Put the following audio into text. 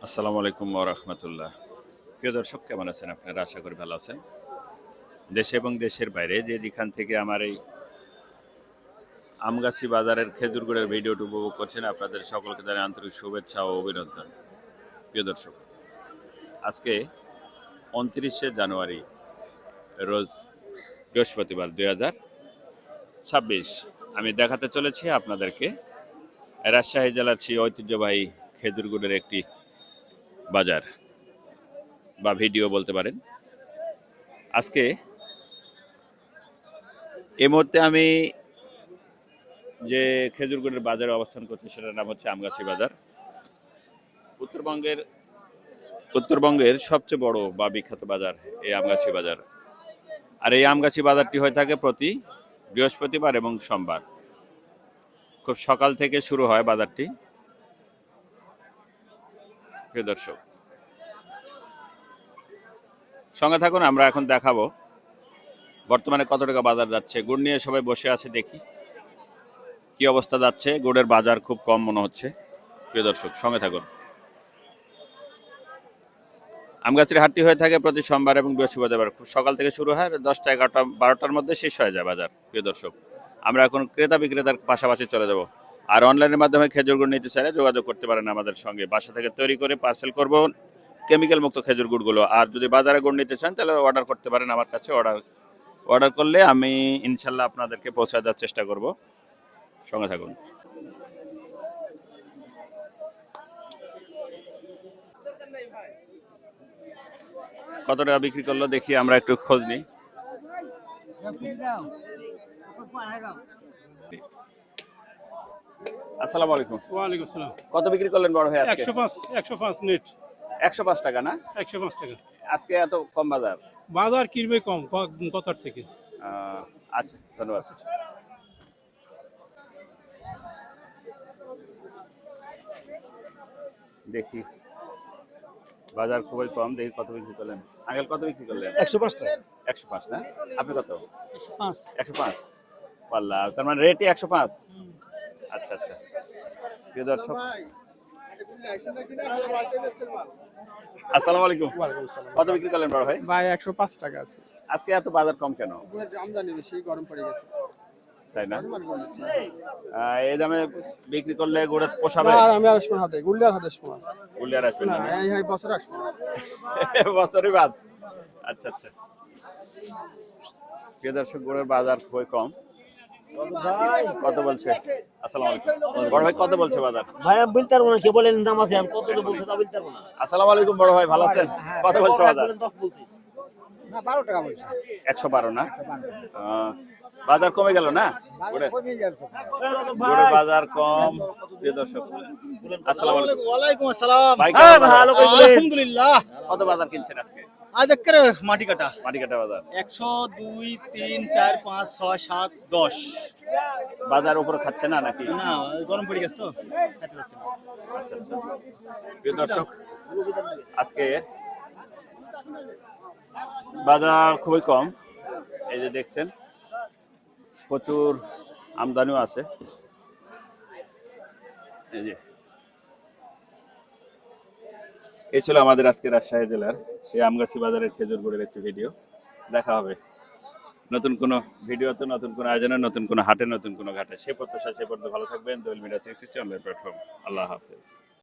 আসসালামু আলাইকুম ওয়া রাহমাতুল্লাহ। প্রিয় দর্শক, কেমন আছেন আপনারা? আশা করি ভালো আছেন। দেশে এবং দেশের বাইরে যেখান থেকে আমার এই আমগাছি বাজারের খেজুর গুড়ের ভিডিওটি উপভোগ করছেন, আপনাদের সকলকে জানাই আন্তরিক শুভেচ্ছা ও অভিনন্দন। প্রিয় দর্শক, আজকে ২৯শে জানুয়ারি রোজ বৃহস্পতিবার ২০২৬। আমি দেখাতে চলেছি আপনাদেরকে রাজশাহী জেলার সেই ঐতিহ্যবাহী খেজুর গুড়ের একটি বাজার বা ভিডিও বলতে পারেন। আজকে এই মুহূর্তে আমি যে খেজুর গুড়ের বাজারে অবস্থান করছে সেটার নাম হচ্ছে আমগাছি বাজার। উত্তরবঙ্গের সবচেয়ে বড় বা বিখ্যাত বাজার এই আমগাছি বাজার। আর এই আমগাছি বাজারটি হয়ে থাকে প্রতি বৃহস্পতিবার এবং সোমবার। খুব সকাল থেকে শুরু হয় বাজারটি। প্রিয় দর্শক, সঙ্গে থাকুন, আমরা এখন দেখাবো বর্তমানে কত টাকা বাজার যাচ্ছে। গুড় নিয়ে সবাই বসে আছে, দেখি কি অবস্থা যাচ্ছে। গুড়ের বাজার খুব কম মনে হচ্ছে। প্রিয় দর্শক, সঙ্গে থাকুন। আমগাছির হাটটি হয়ে থাকে প্রতি সোমবার এবং বৃহস্পতিবার। খুব সকাল থেকে শুরু হয়, 10টা 11টা 12টার মধ্যে শেষ হয়ে যায় বাজার। প্রিয় দর্শক, আমরা এখন ক্রেতা বিক্রেতার পাশাপাশি চলে যাব। আর অনলাইনের মাধ্যমে খেজুর গুড় নিতে চাইলে যোগাযোগ করতে পারেন আমাদের সঙ্গে। বাসা থেকে তৈরি করে পার্সেল করব কেমিক্যাল মুক্ত খেজুর গুড়গুলো। আর যদি বাজারে গুড় নিতে চান তাহলে অর্ডার করতে পারেন আমার কাছে। অর্ডার করলে আমি ইনশাল্লাহ আপনাদেরকে পৌঁছে দেওয়ার চেষ্টা করব। সঙ্গে থাকুন। কত টাকা বিক্রি করলো দেখি, আমরা একটু খোঁজ নিই। আসসালামু আলাইকুম। ওয়ালাইকুম আসসালাম। কত বিক্রি করলেন বড় ভাই আজকে? 105 নেট। 105 টাকা না? 105 টাকা। আজকে এত কম বাজার? বাজার কিনবে কম গতার থেকে। আচ্ছা, ধন্যবাদ। দেখি বাজার খুবই কম, দেখি কত বিক্রি করলেন। আঙ্কেল কত বিক্রি করলেন? 105 টাকা। 105 না? আপনি কত? 105। 105 পাল্লা, তার মানে রেটই 105। আচ্ছা আচ্ছা। প্রিয় দর্শক, আসসালামু আলাইকুম। ওয়ালাইকুম আসসালাম। কত বিক্রি করলেন বড় ভাই? ভাই 105 টাকা আছে। আজকে এত বাজার কম কেন? আমদানি বেশি, গরম পড়ে গেছে। তাই না? অনুমান করছি। এই দামে বিক্রি করলে গুড়ে পোষাবে? না, আর আমি আসবো না হাটে, গুলিয়ার হাটে আসবো না। গুলিয়ার আসবেন না, না? এই বছর আসবো না। বছরই বাদ। আচ্ছা আচ্ছা। প্রিয় দর্শক, গুড়ের বাজার খুবই কম। কত বলছে? আসসালামু আলাইকুম বড় ভাই, কত বলছে বাজার? ভাই আমি বলতে পারবো না, কে বলেন দাম আছে, আমি কত বলতে তা বলতে পারবো না। আসসালামু আলাইকুম বড় ভাই, ভালো আছেন? কত বলছে বাজার? না, 12 টাকা বলছি। 112 না? বাজার কমে গেল না? গুড়ের বাজার কম। প্রিয় দর্শক, আসসালামু আলাইকুম। ওয়ালাইকুম আসসালাম। ভাই কেমন আছেন? ভালো করে বলেন। আলহামদুলিল্লাহ। কত বাজার কিনছেন আজকে? আজ একেবারে মাটি কাটা। মাটিকাটা বাজার। 100, 2, 3, 4, 5, 6, 7, 10। বাজার উপরে খাচ্ছে না নাকি? না, গরম পড়ে গেছে তো, খাইতে যাচ্ছে না। আচ্ছা আচ্ছা। প্রিয় দর্শক, আজকে বাজার খুবই কম। এই যে দেখছেন, প্রচুর আমদানিও আছে। এই যে এই ছিল আমাদের আজকে রাজশাহী জেলার সেই আমগাছি বাজারের খেজুর গুড়ের একটি ভিডিও। দেখা হবে নতুন কোনো ভিডিওতে, নতুন কোনো আয়োজনে, নতুন কোনো হাটে, নতুন কোনো ঘাটে। সে প্রত্যাশা, সে পর্যন্ত ভালো থাকবেন। দোয়েল মিডিয়া 360 অনলাইন প্ল্যাটফর্ম। আল্লাহ হাফেজ।